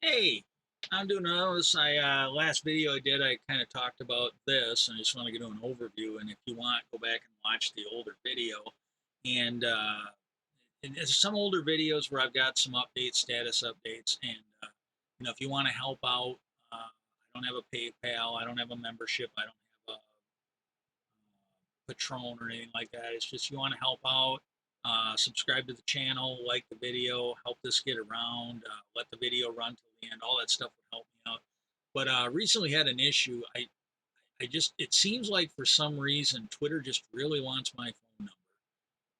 Hey, I'm doing this. Last video I did, I kind of talked about this, and I just want to give you an overview. And if you want, go back and watch the older video. And, there's some older videos where I've got some updates, status updates, and if you want to help out, I don't have a PayPal, I don't have a membership, I don't have a Patron or anything like that. It's just you want to help out, subscribe to the channel, like the video, help this get around, let the video run till the end. All that stuff would help me out. But recently had an issue. I just it seems like for some reason Twitter just really wants my phone number,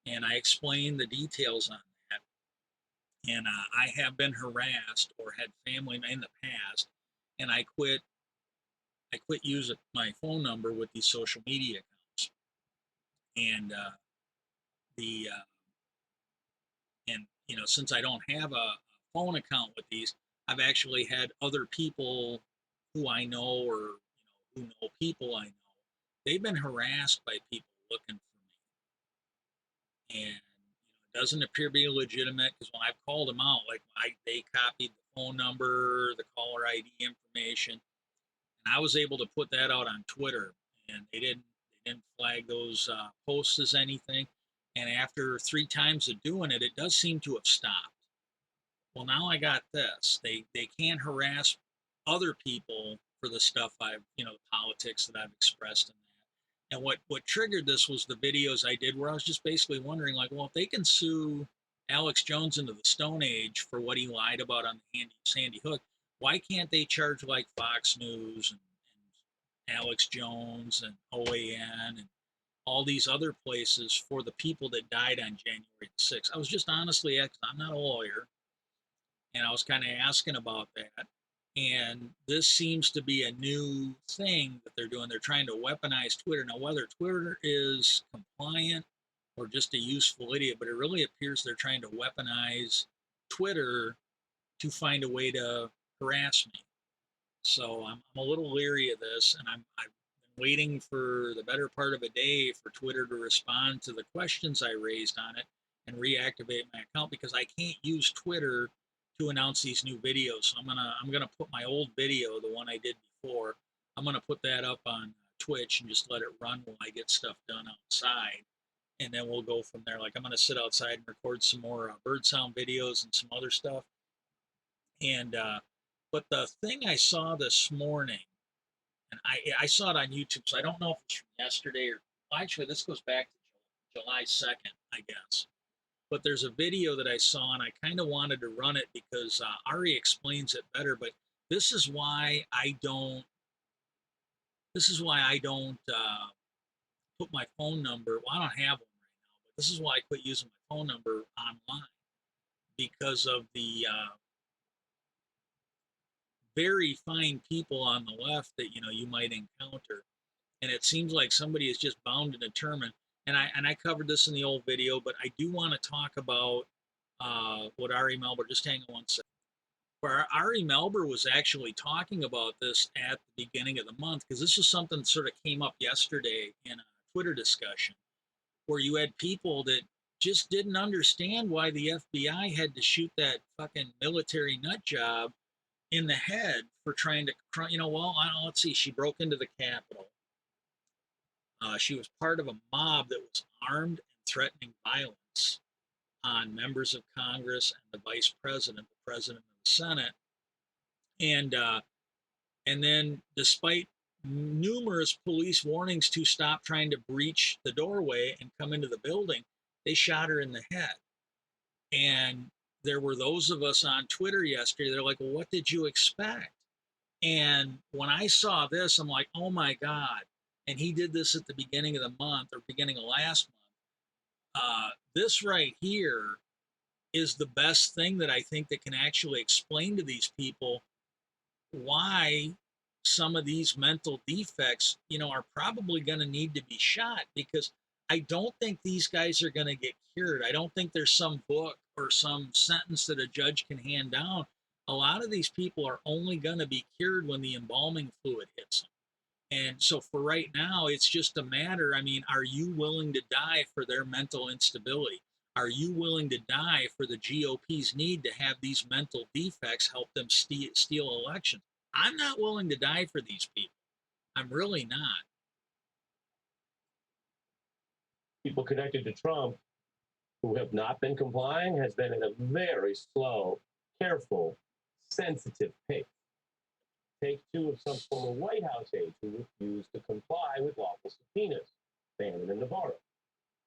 and I explained the details on that. And I have been harassed or had family in the past, and I quit using my phone number with these social media accounts, and the and since I don't have a phone account with these, I've actually had other people who I know, or who know people I know, they've been harassed by people looking for me, and it doesn't appear to be legitimate, because when I've called them out, like they copied the phone number, the caller ID information, and I was able to put that out on Twitter, and they didn't flag those posts as anything. And after 3 times of doing it, it does seem to have stopped. Well, now I got this. They can't harass other people for the stuff I've, the politics that I've expressed in that. And what triggered this was the videos I did where I was just basically wondering, like, well, if they can sue Alex Jones into the Stone Age for what he lied about on the Sandy Hook, why can't they charge like Fox News and Alex Jones and OAN and all these other places for the people that died on January 6th? I was just honestly, I'm not a lawyer, and I was kind of asking about that. And this seems to be a new thing that they're doing. They're trying to weaponize Twitter. Now, whether Twitter is compliant or just a useful idiot, but it really appears they're trying to weaponize Twitter to find a way to harass me. So I'm a little leery of this, and I've been waiting for the better part of a day for Twitter to respond to the questions I raised on it and reactivate my account, because I can't use Twitter to announce these new videos. So I'm gonna put my old video, the one I did before, I'm gonna put that up on Twitch and just let it run while I get stuff done outside, and then we'll go from there. Like, I'm gonna sit outside and record some more bird sound videos and some other stuff, and but the thing I saw this morning, and I saw it on YouTube, so I don't know if it's from yesterday or, well, actually, this goes back to July 2nd, I guess. But there's a video that I saw, and I kind of wanted to run it because Ari explains it better. But this is why I don't. This is why I don't put my phone number. Well, I don't have one right now, but this is why I quit using my phone number online, because of the very fine people on the left that you might encounter. And it seems like somebody is just bound and determined. And I covered this in the old video, but I do want to talk about what Ari Melber. Just hang on one second. Where Ari Melber was actually talking about this at the beginning of the month, because this is something that sort of came up yesterday in a Twitter discussion, where you had people that just didn't understand why the FBI had to shoot that fucking military nut job in the head for trying to, well, let's see, she broke into the Capitol. She was part of a mob that was armed and threatening violence on members of Congress and the vice president, the president of the Senate. And then, despite numerous police warnings to stop trying to breach the doorway and come into the building, they shot her in the head. And there were those of us on Twitter yesterday, they're like, well, what did you expect? And when I saw this, I'm like, oh my God. And he did this at the beginning of the month, or beginning of last month. This right here is the best thing that I think that can actually explain to these people why some of these mental defects, are probably going to need to be shot, because I don't think these guys are going to get cured. I don't think there's some book or some sentence that a judge can hand down. A lot of these people are only going to be cured when the embalming fluid hits them. And so for right now, it's just a matter, I mean, are you willing to die for their mental instability? Are you willing to die for the GOP's need to have these mental defects help them steal elections? I'm not willing to die for these people. I'm really not. People connected to Trump who have not been complying has been at a very slow, careful, sensitive pace. Take two of some former White House aides who refused to comply with lawful subpoenas, Bannon and Navarro.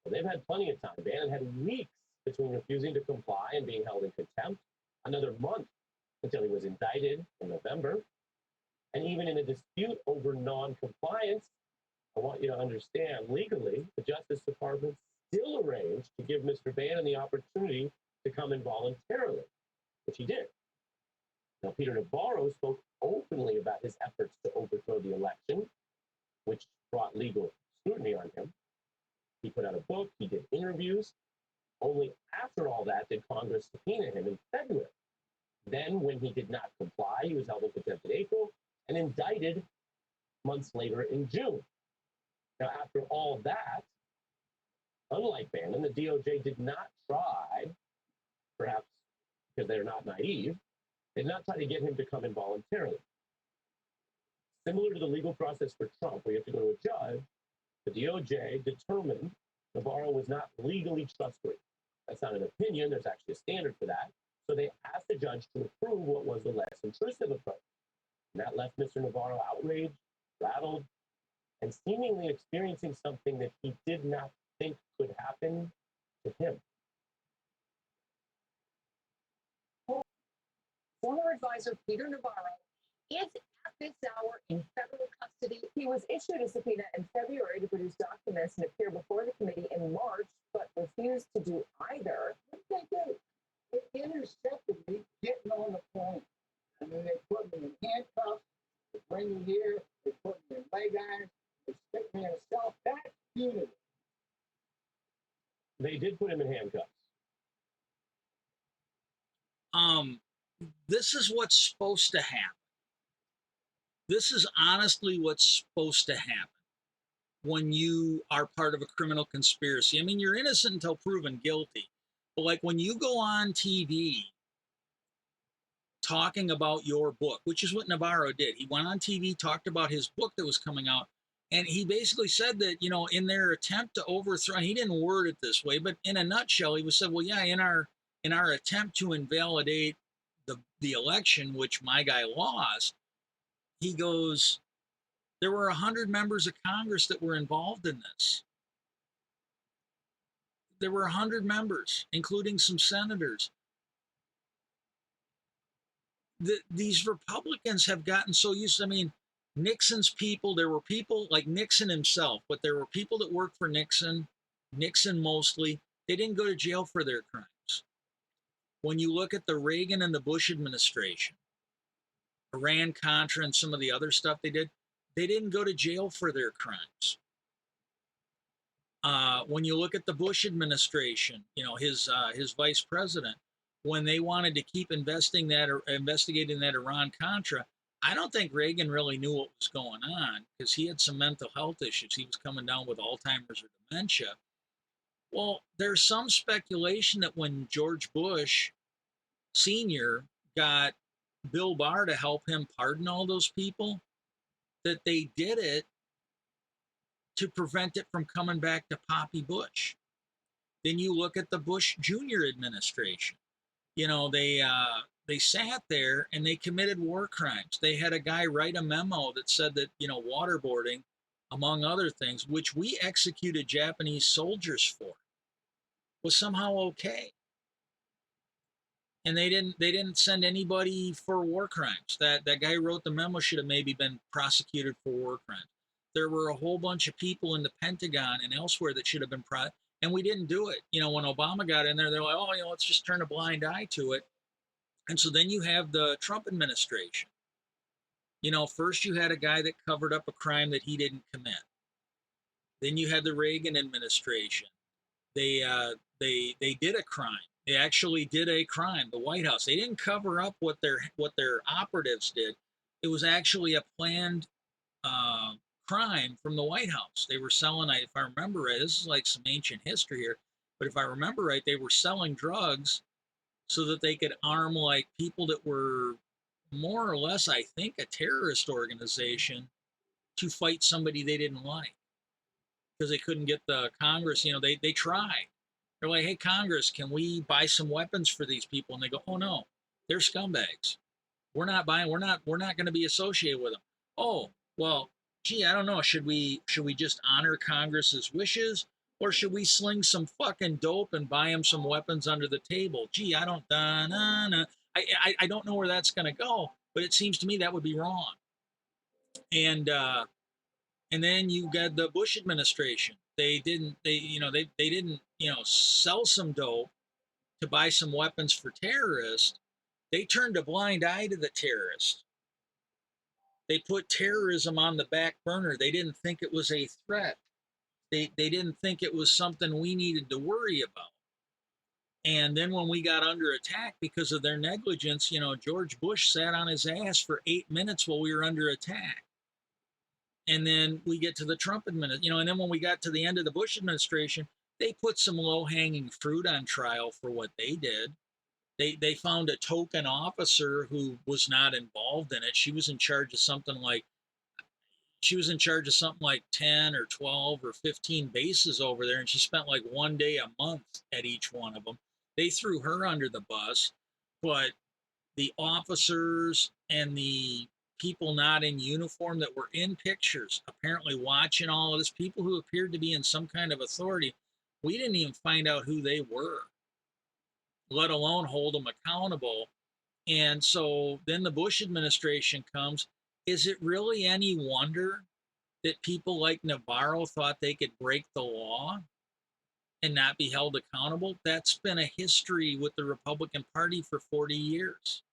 Well, they've had plenty of time. Bannon had weeks between refusing to comply and being held in contempt, another month until he was indicted in November. And even in a dispute over non-compliance, I want you to understand, legally, the Justice Department still arranged to give Mr. Bannon the opportunity to come in voluntarily, which he did. Now, Peter Navarro spoke openly about his efforts to overthrow the election, which brought legal scrutiny on him. He put out a book, he did interviews. Only after all that did Congress subpoena him in February. Then, when he did not comply, he was held in contempt in April and indicted months later in June. Now, after all that, unlike Bannon, the DOJ did not try, perhaps because they're not naive, they did not try to get him to come in voluntarily. Similar to the legal process for Trump, where you have to go to a judge, the DOJ determined Navarro was not legally trustworthy. That's not an opinion, there's actually a standard for that. So they asked the judge to approve what was the less intrusive approach. And that left Mr. Navarro outraged, rattled, and seemingly experiencing something that he did not think could happen to him. Former advisor Peter Navarro is at this hour in federal custody. He was issued a subpoena in February to produce documents and appear before the committee in March, but refused to do either. What did they do? They intercepted me getting on the plane. I mean, they put me in handcuffs, they bring me here, they put me in leg irons, they stick me in a cell. That's unity. They did put him in handcuffs. This is what's supposed to happen. This is honestly what's supposed to happen when you are part of a criminal conspiracy. I mean, you're innocent until proven guilty. But like when you go on TV talking about your book, which is what Navarro did. He went on TV, talked about his book that was coming out, and he basically said that, you know, in their attempt to overthrow, and he didn't word it this way, but in a nutshell, he was said, well, yeah, in our attempt to invalidate the election, which my guy lost, he goes, there were 100 members of Congress that were involved in this. There were 100 members, including some senators. These Republicans have gotten so used to, I mean, Nixon's people, there were people like Nixon himself, but there were people that worked for Nixon mostly. They didn't go to jail for their crimes. When you look at the Reagan and the Bush administration, Iran-Contra and some of the other stuff they did, they didn't go to jail for their crimes. When you look at the Bush administration, you know, his vice president, when they wanted to keep investigating that Iran-Contra, I don't think Reagan really knew what was going on because he had some mental health issues. He was coming down with Alzheimer's or dementia. Well, there's some speculation that when George Bush Sr. got Bill Barr to help him pardon all those people, that they did it to prevent it from coming back to Poppy Bush. Then you look at the Bush Jr. administration. You know, they sat there and they committed war crimes. They had a guy write a memo that said that, you know, waterboarding, among other things, which we executed Japanese soldiers for, was somehow okay. And they didn't send anybody for war crimes. That guy who wrote the memo should have maybe been prosecuted for war crimes. There were a whole bunch of people in the Pentagon and elsewhere that should have been and we didn't do it. You know, when Obama got in there, they're like, oh, you know, let's just turn a blind eye to it. And so then you have the Trump administration. You know, first you had a guy that covered up a crime that he didn't commit. Then you had the Reagan administration. They did a crime. They actually did a crime. The White House. They didn't cover up what their operatives did. It was actually a planned crime from the White House. They were selling, if I remember it, this is like some ancient history here. But if I remember right, they were selling drugs so that they could arm like people that were more or less, I think, a terrorist organization to fight somebody they didn't like because they couldn't get the Congress. They tried. They're like, hey, Congress, can we buy some weapons for these people? And they go, oh no, they're scumbags. We're not buying. We're not going to be associated with them. Oh well, gee, I don't know. Should we just honor Congress's wishes, or should we sling some fucking dope and buy them some weapons under the table? Gee, I don't. Nah, nah. I don't know where that's going to go, but it seems to me that would be wrong. And then you got the Bush administration. They didn't sell some dope to buy some weapons for terrorists. They turned a blind eye to the terrorists. They put terrorism on the back burner. They didn't think it was a threat. They didn't think it was something we needed to worry about. And then when we got under attack because of their negligence, George Bush sat on his ass for 8 minutes while we were under attack. And then we get to the Trump administration, and then when we got to the end of the Bush administration, they put some low-hanging fruit on trial for what they did. They found a token officer who was not involved in it. She was in charge of something like 10 or 12 or 15 bases over there, and she spent like 1 day a month at each one of them. They threw her under the bus, but the officers and the people not in uniform that were in pictures, apparently watching all of this, people who appeared to be in some kind of authority, we didn't even find out who they were, let alone hold them accountable. And so then the Bush administration comes. Is it really any wonder that people like Navarro thought they could break the law and not be held accountable? That's been a history with the Republican Party for 40 years.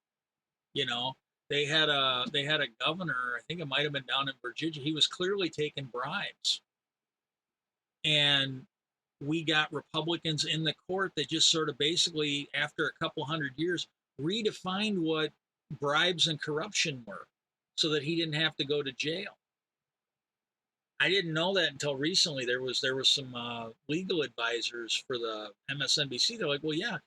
You know, they had a governor, I think it might have been down in Virginia. He was clearly taking bribes. And we got Republicans in the court that just sort of basically, after a couple hundred years, redefined what bribes and corruption were so that he didn't have to go to jail. I didn't know that until recently. There was some legal advisors for the MSNBC. They're like, well, yeah,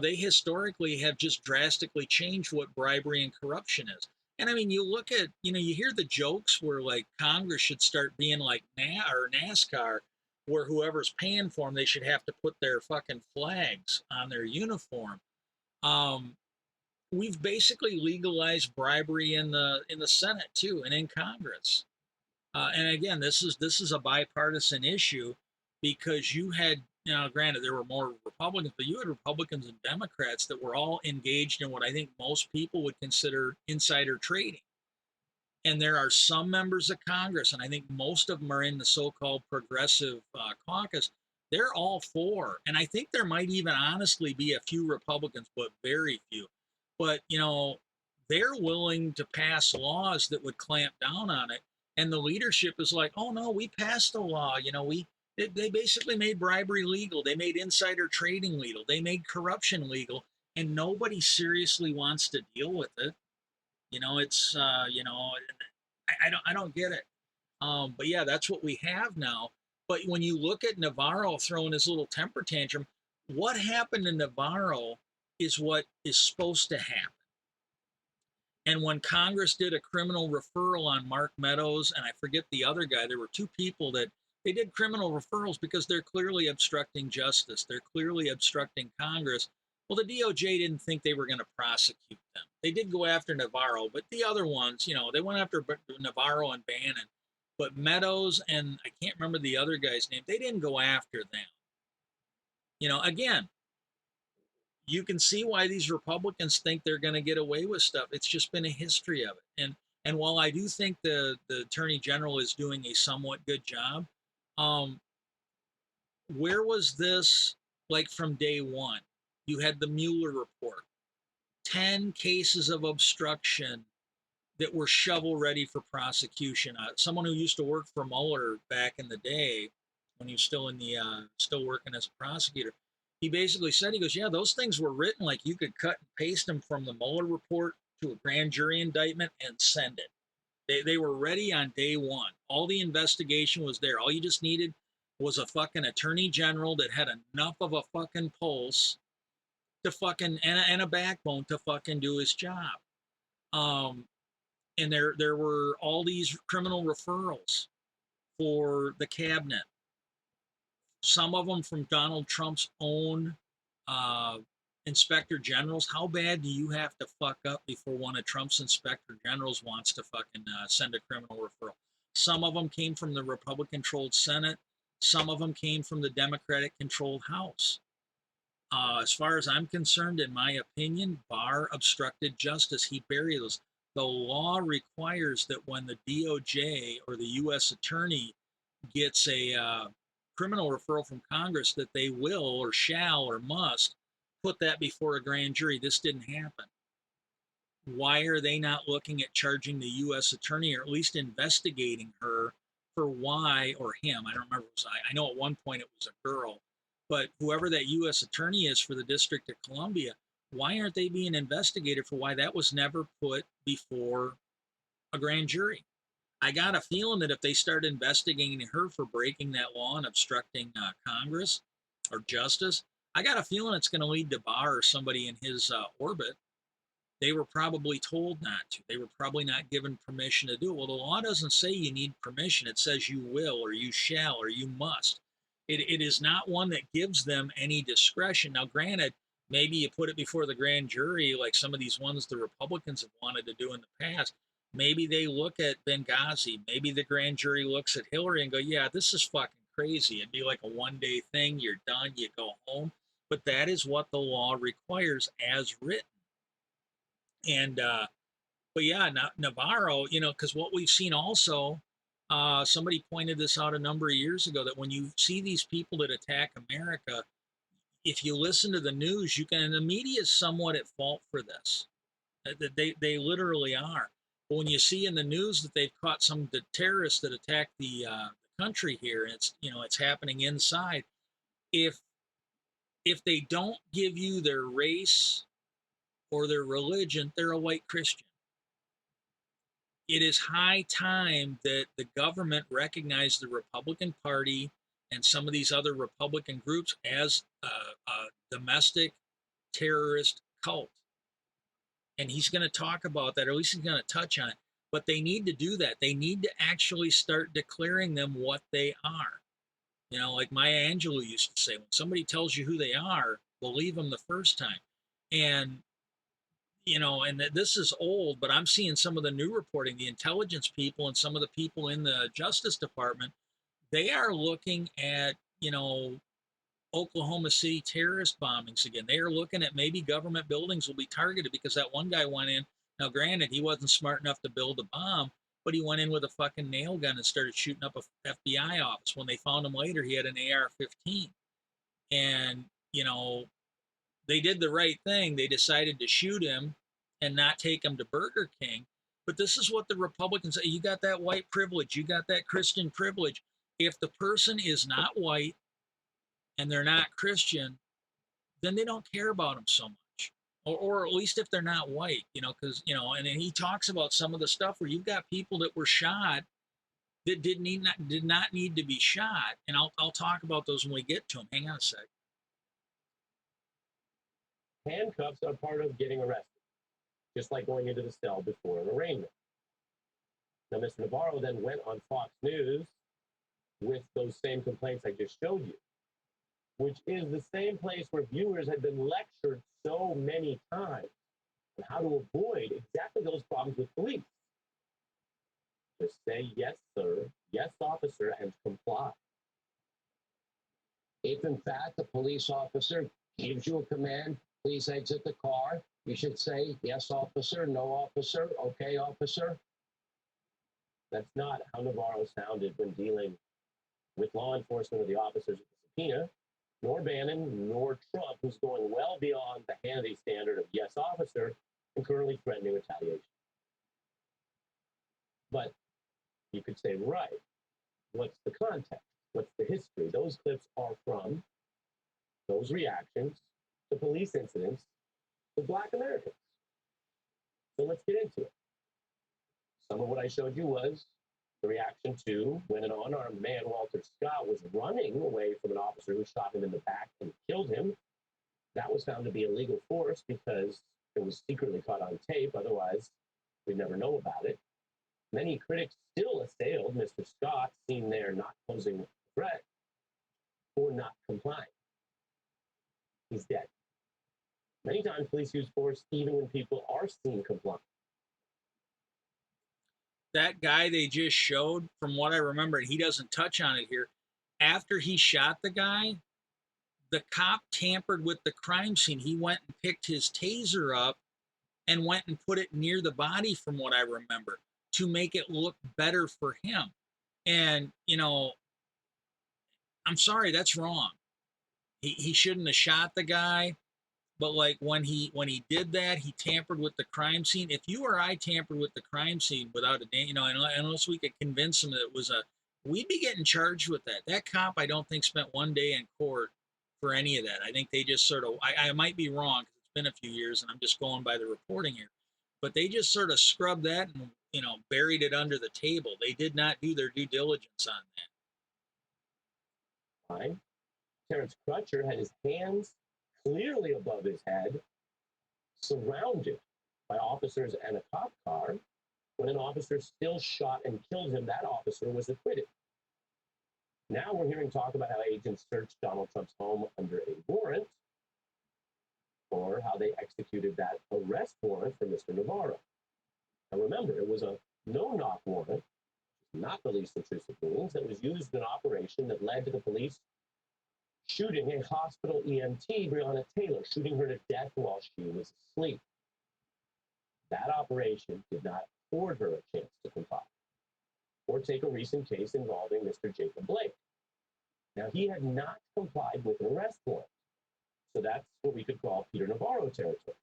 they historically have just drastically changed what bribery and corruption is. And I mean, you look at, you hear the jokes where like Congress should start being like NASCAR, where whoever's paying for them, they should have to put their fucking flags on their uniform. We've basically legalized bribery in the Senate too, and in Congress. And again, this is a bipartisan issue because you had, granted there were more Republicans, but you had Republicans and Democrats that were all engaged in what I think most people would consider insider trading. And there are some members of Congress, and I think most of them are in the so-called progressive caucus. They're all for, and I think there might even honestly be a few Republicans, but very few. But they're willing to pass laws that would clamp down on it. And the leadership is like, oh no, we passed a law. They basically made bribery legal. They made insider trading legal. They made corruption legal, and nobody seriously wants to deal with it. It's I don't get it. But yeah, that's what we have now. But when you look at Navarro throwing his little temper tantrum, what happened to Navarro is what is supposed to happen. And when Congress did a criminal referral on Mark Meadows, and I forget the other guy, there were two people that they did criminal referrals because they're clearly obstructing justice. They're clearly obstructing Congress. Well, the DOJ didn't think they were going to prosecute them. They did go after Navarro, but the other ones, they went after Navarro and Bannon. But Meadows and I can't remember the other guy's name, they didn't go after them. Again, you can see why these Republicans think they're going to get away with stuff. It's just been a history of it. And while I do think the Attorney General is doing a somewhat good job, where was this like from day one? You had the Mueller report, 10 cases of obstruction that were shovel ready for prosecution. Someone who used to work for Mueller back in the day, when he was still working as a prosecutor, he basically said, he goes, yeah, those things were written like you could cut and paste them from the Mueller report to a grand jury indictment and send it. They were ready on day one. All the investigation was there. All you just needed was a fucking attorney general that had enough of a fucking pulse to fucking and a backbone to fucking do his job. Um, and there were all these criminal referrals for the cabinet. Some of them from Donald Trump's own uh, inspector generals. How bad do you have to fuck up before one of Trump's inspector generals wants to fucking send a criminal referral? Some of them came from the Republican-controlled Senate. Some of them came from the Democratic-controlled House. As far as I'm concerned, in my opinion, Barr obstructed justice. He buried those. The law requires that when the DOJ or the U.S. attorney gets a criminal referral from Congress, that they will or shall or must put that before a grand jury. This didn't happen. Why are they not looking at charging the U.S. attorney or at least investigating her for why, or him? I don't remember. I know at one point it was a girl, but whoever that U.S. attorney is for the District of Columbia, why aren't they being investigated for why that was never put before a grand jury? I got a feeling that if they start investigating her for breaking that law and obstructing Congress or justice, I got a feeling it's going to lead to Barr or somebody in his orbit. They were probably told not to. They were probably not given permission to do it. Well, the law doesn't say you need permission. It says you will or you shall or you must. It is not one that gives them any discretion. Now, granted, maybe you put it before the grand jury like some of these ones the Republicans have wanted to do in the past. Maybe they look at Benghazi. Maybe the grand jury looks at Hillary and go, yeah, this is fucking crazy. It'd be like a one-day thing. You're done. You go home. But that is what the law requires as written. And but yeah, Navarro, because what we've seen also, somebody pointed this out a number of years ago that when you see these people that attack America, if you listen to the news, you can, and the media is somewhat at fault for this. They literally are. But when you see in the news that they've caught some the terrorists that attacked the country here, and it's happening inside. If they don't give you their race or their religion, they're a white Christian. It is high time that the government recognize the Republican Party and some of these other Republican groups as a domestic terrorist cult. And he's going to talk about that, or at least he's going to touch on it. But they need to do that. They need to actually start declaring them what they are. Like Maya Angelou used to say, when somebody tells you who they are, believe them the first time. And and this is old, but I'm seeing some of the new reporting, the intelligence people and some of the people in the Justice Department, they are looking at, Oklahoma City terrorist bombings again. They are looking at maybe government buildings will be targeted because that one guy went in. Now, granted, he wasn't smart enough to build a bomb, but he went in with a fucking nail gun and started shooting up a FBI office. When they found him later, he had an AR-15. And, they did the right thing. They decided to shoot him and not take him to Burger King. But this is what the Republicans say. You got that white privilege. You got that Christian privilege. If the person is not white and they're not Christian, then they don't care about them so much. Or at least if they're not white, because, and then he talks about some of the stuff where you've got people that were shot that did not need to be shot. And I'll talk about those when we get to them. Hang on a sec. Handcuffs are part of getting arrested, just like going into the cell before an arraignment. Now, Mr. Navarro then went on Fox News with those same complaints I just showed you, which is the same place where viewers had been lectured so many times on how to avoid exactly those problems with police. Just say, yes, sir, yes, officer, and comply. If in fact the police officer gives you a command, please exit the car, you should say, yes, officer, no, officer, okay, officer. That's not how Navarro sounded when dealing with law enforcement or the officers at the subpoena, nor Bannon, nor Trump, who's going well beyond the Hannity standard of yes, officer, and currently threatening retaliation. But you could say, right, what's the context? What's the history? Those clips are from those reactions to police incidents with Black Americans. So let's get into it. Some of what I showed you was the reaction to when an unarmed man, Walter Scott, was running away from an officer who shot him in the back and killed him. That was found to be illegal force because it was secretly caught on tape. Otherwise, we'd never know about it. Many critics still assailed Mr. Scott, seen there not posing a threat, for not complying. He's dead. Many times police use force even when people are seen complying. That guy they just showed, from what I remember, and he doesn't touch on it here, after he shot the guy, the cop tampered with the crime scene. He went and picked his taser up and went and put it near the body, from what I remember, to make it look better for him. And, you know, I'm sorry, that's wrong. He shouldn't have shot the guy. But like when he did that, he tampered with the crime scene. If you or I tampered with the crime scene without a, you know, unless we could convince him that it was a, we'd be getting charged with that. That cop, I don't think, spent one day in court for any of that. I think they just sort of, I might be wrong because it's been a few years and I'm just going by the reporting here, but they just sort of scrubbed that and, you know, buried it under the table. They did not do their due diligence on that. Fine. Terrence Crutcher had his hands clearly above his head, surrounded by officers and a cop car. When an officer still shot and killed him, that officer was acquitted. Now we're hearing talk about how agents searched Donald Trump's home under a warrant, or how they executed that arrest warrant for Mr. Navarro. Now remember, it was a no-knock warrant, not the least intrusive means, that was used in an operation that led to the police shooting a hospital EMT, Breonna Taylor, shooting her to death while she was asleep. That operation did not afford her a chance to comply. Or take a recent case involving Mr. Jacob Blake. Now, he had not complied with an arrest warrant, so that's what we could call Peter Navarro territory.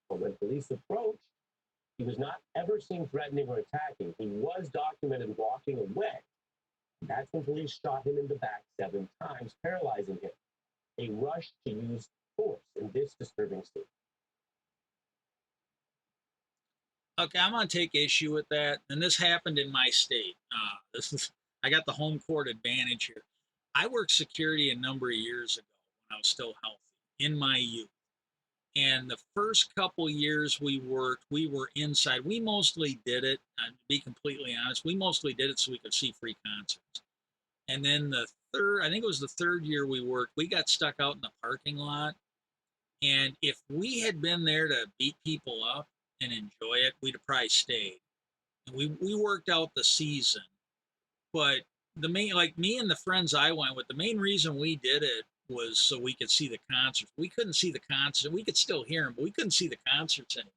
But when police approached, he was not ever seen threatening or attacking. He was documented walking away. That's when police shot him in the back 7 times, paralyzing him. A rush to use force in this disturbing scene. Okay, I'm gonna take issue with that, and this happened in my state. I got the home court advantage here. I worked security a number of years ago when I was still healthy in my youth, and the first couple years we worked, we were inside. We mostly did it, to be completely honest, we mostly did it so we could see free concerts. And then the third, I think it was the third year we worked, we got stuck out in the parking lot. And if we had been there to beat people up and enjoy it, we'd have probably stayed. And we worked out the season. But the main, like me and the friends I went with, the main reason we did it was so we could see the concerts. We couldn't see the concert. We could still hear them, but we couldn't see the concerts anymore.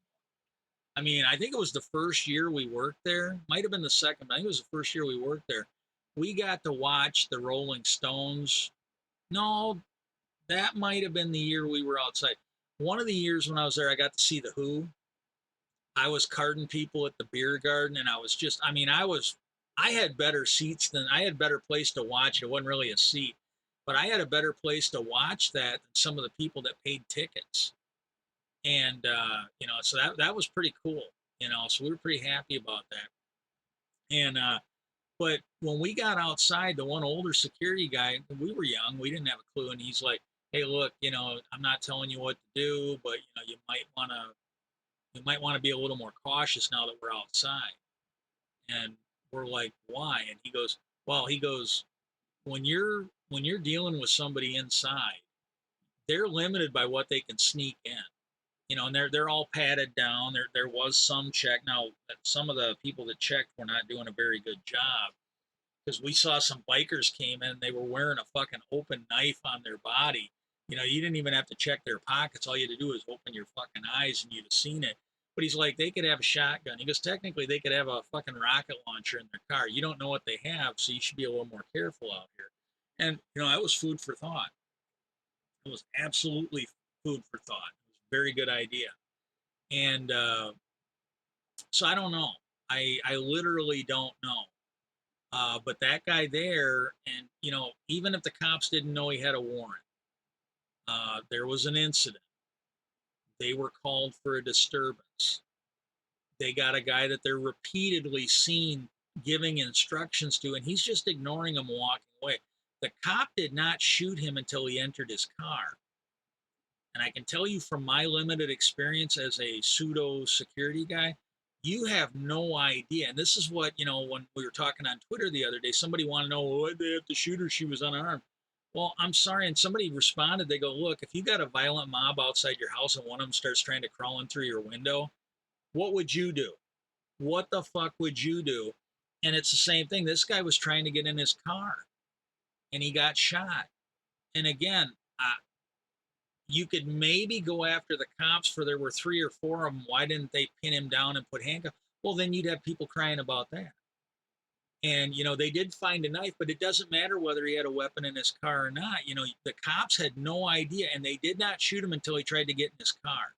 I mean, I think it was the first year we worked there. Might have been the second, but I think it was the first year we worked there. We got to watch the Rolling Stones. No, that might have been the year we were outside. One of the years when I was there, I got to see the Who. I was carding people at the beer garden, and I was just, I mean, I had better seats than, I had better place to watch. It wasn't really a seat, but I had a better place to watch that than some of the people that paid tickets. And, you know, so that was pretty cool, you know, so we were pretty happy about that. And, but when we got outside, the one older security guy, we were young, we didn't have a clue. And he's like, hey, look, you know, I'm not telling you what to do, but, you know, you might want to be a little more cautious now that we're outside. And we're like, why? And he goes, well, he goes, when you're dealing with somebody inside, they're limited by what they can sneak in. You know, and they're all padded down. There was some check. Now, some of the people that checked were not doing a very good job, because we saw some bikers came in, they were wearing a fucking open knife on their body. You know, you didn't even have to check their pockets. All you had to do was open your fucking eyes and you'd have seen it. But he's like, they could have a shotgun. He goes, technically, they could have a fucking rocket launcher in their car. You don't know what they have, so you should be a little more careful out here. And, you know, that was food for thought. It was absolutely food for thought. It was a very good idea. And so I don't know. I literally don't know. But that guy there, and, you know, even if the cops didn't know he had a warrant, there was an incident. They were called for a disturbance. They got a guy that they're repeatedly seen giving instructions to, and he's just ignoring him, walking away. The cop did not shoot him until he entered his car. And I can tell you from my limited experience as a pseudo security guy, you have no idea. And this is what, when we were talking on Twitter the other day, somebody wanted to know, well, why did they have to shoot her? She was unarmed. Well, I'm sorry. And somebody responded, they go, look, if you got a violent mob outside your house and one of them starts trying to crawl in through your window, what would you do? What the fuck would you do? And it's the same thing. This guy was trying to get in his car and he got shot. And again, you could maybe go after the cops for there were 3 or 4 of them. Why didn't they pin him down and put handcuffs? Well, then you'd have people crying about that. And, they did find a knife, but it doesn't matter whether he had a weapon in his car or not. The cops had no idea, and they did not shoot him until he tried to get in his car.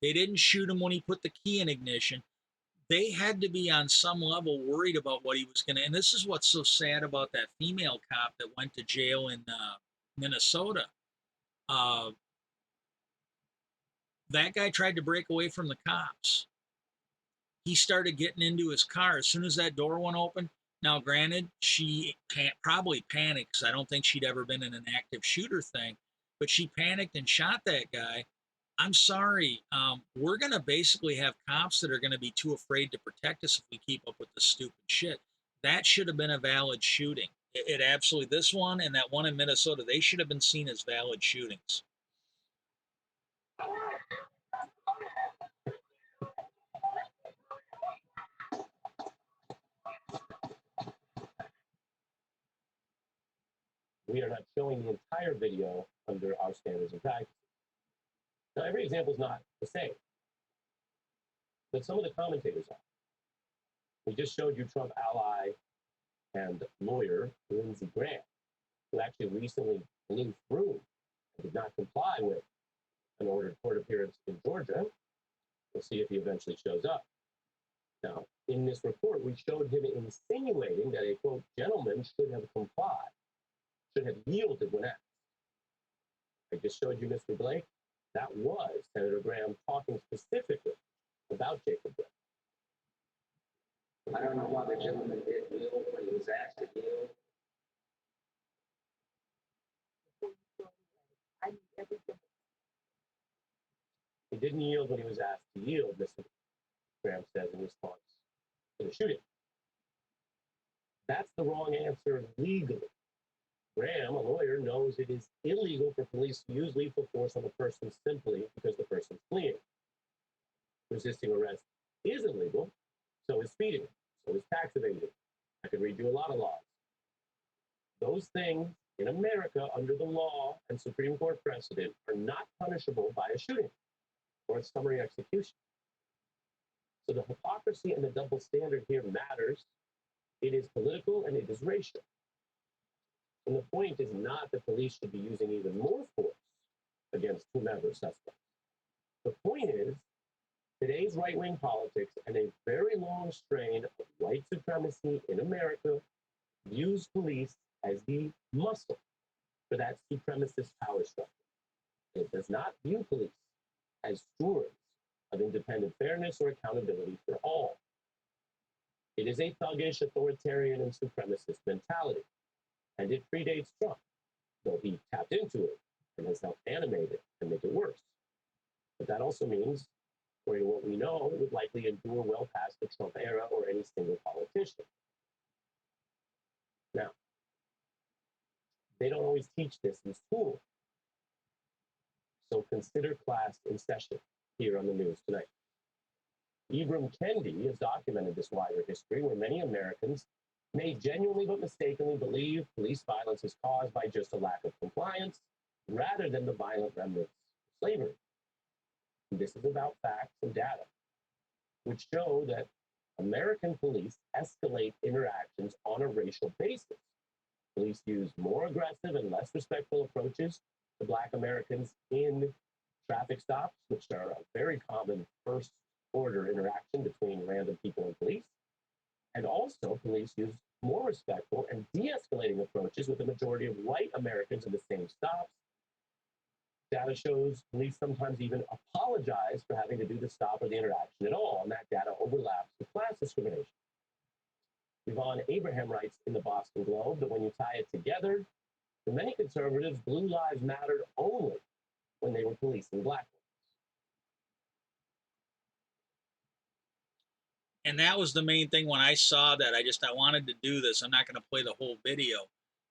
They didn't shoot him when he put the key in ignition. They had to be on some level worried about what he was going to. And this is what's so sad about that female cop that went to jail in Minnesota. That guy tried to break away from the cops. He started getting into his car as soon as that door went open. Now, granted, she probably panicked because I don't think she'd ever been in an active shooter thing, but she panicked and shot that guy. I'm sorry. We're going to basically have cops that are going to be too afraid to protect us if we keep up with this stupid shit. That should have been a valid shooting. It absolutely, this one and that one in Minnesota, they should have been seen as valid shootings. We are not showing the entire video under our standards and practices. Now, every example is not the same, but some of the commentators are. We just showed you Trump ally and lawyer Lindsey Graham, who actually recently blew through and did not comply with an ordered court appearance in Georgia. We'll see if he eventually shows up. Now, in this report, we showed him insinuating that a, quote, gentleman should have complied, should have yielded when asked. I just showed you Mr. Blake. That was Senator Graham talking specifically about Jacob Blake. I don't know why the gentleman didn't yield when he was asked to yield. I need everything. He didn't yield when he was asked to yield, Mr. Graham says in response to the shooting. That's the wrong answer legally. Graham, a lawyer, knows it is illegal for police to use lethal force on a person simply because the person's fleeing. Resisting arrest is illegal, so is speeding, so is tax evasion. I could read you a lot of laws. Those things in America under the law and Supreme Court precedent are not punishable by a shooting or a summary execution. So the hypocrisy and the double standard here matters. It is political and it is racial. And the point is not that police should be using even more force against whomever suspects. The point is today's right-wing politics and a very long strain of white supremacy in America views police as the muscle for that supremacist power structure. It does not view police as stewards of independent fairness or accountability for all. It is a thuggish, authoritarian, and supremacist mentality. And it predates Trump, though he tapped into it and has helped animate it and make it worse. But that also means, according to what we know, it would likely endure well past the Trump era or any single politician. Now, they don't always teach this in school. So consider class in session here on the news tonight. Ibram Kendi has documented this wider history where many Americans may genuinely but mistakenly believe police violence is caused by just a lack of compliance rather than the violent remnants of slavery. And this is about facts and data, which show that American police escalate interactions on a racial basis. Police use more aggressive and less respectful approaches to Black Americans in traffic stops, which are a very common first order interaction between random people and police. And also, police use more respectful and de-escalating approaches with the majority of white Americans in the same stops. Data shows police sometimes even apologize for having to do the stop or the interaction at all, and that data overlaps with class discrimination. Abraham writes in the Boston Globe that when you tie it together, for many conservatives, blue lives mattered only when they were policing black ones. And that was the main thing when I saw that. I wanted to do this. I'm not going to play the whole video,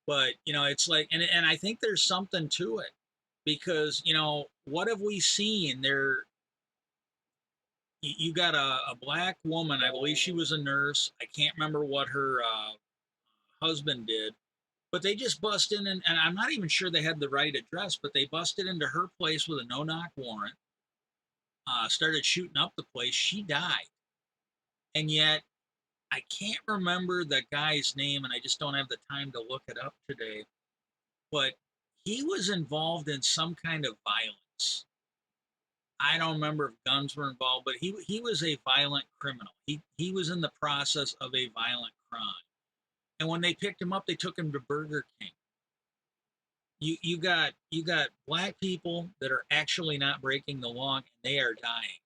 but it's like, and I think there's something to it, because what have we seen there? You got a black woman, I believe she was a nurse. I can't remember what her husband did, but they just bust in, and I'm not even sure they had the right address, but they busted into her place with a no-knock warrant, started shooting up the place. She died. And yet I can't remember the guy's name, and I just don't have the time to look it up today, but he was involved in some kind of violence. I don't remember if guns were involved, but he was a violent criminal. He was in the process of a violent crime. And when they picked him up, they took him to Burger King. You got black people that are actually not breaking the law and they are dying.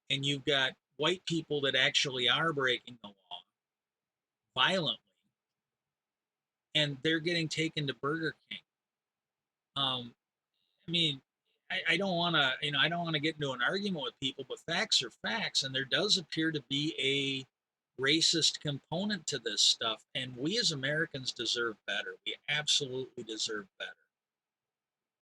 And you've got white people that actually are breaking the law violently, and they're getting taken to Burger King. I mean, I don't want to, I don't want to get into an argument with people, but facts are facts, and there does appear to be a racist component to this stuff, and we as Americans deserve better. We absolutely deserve better.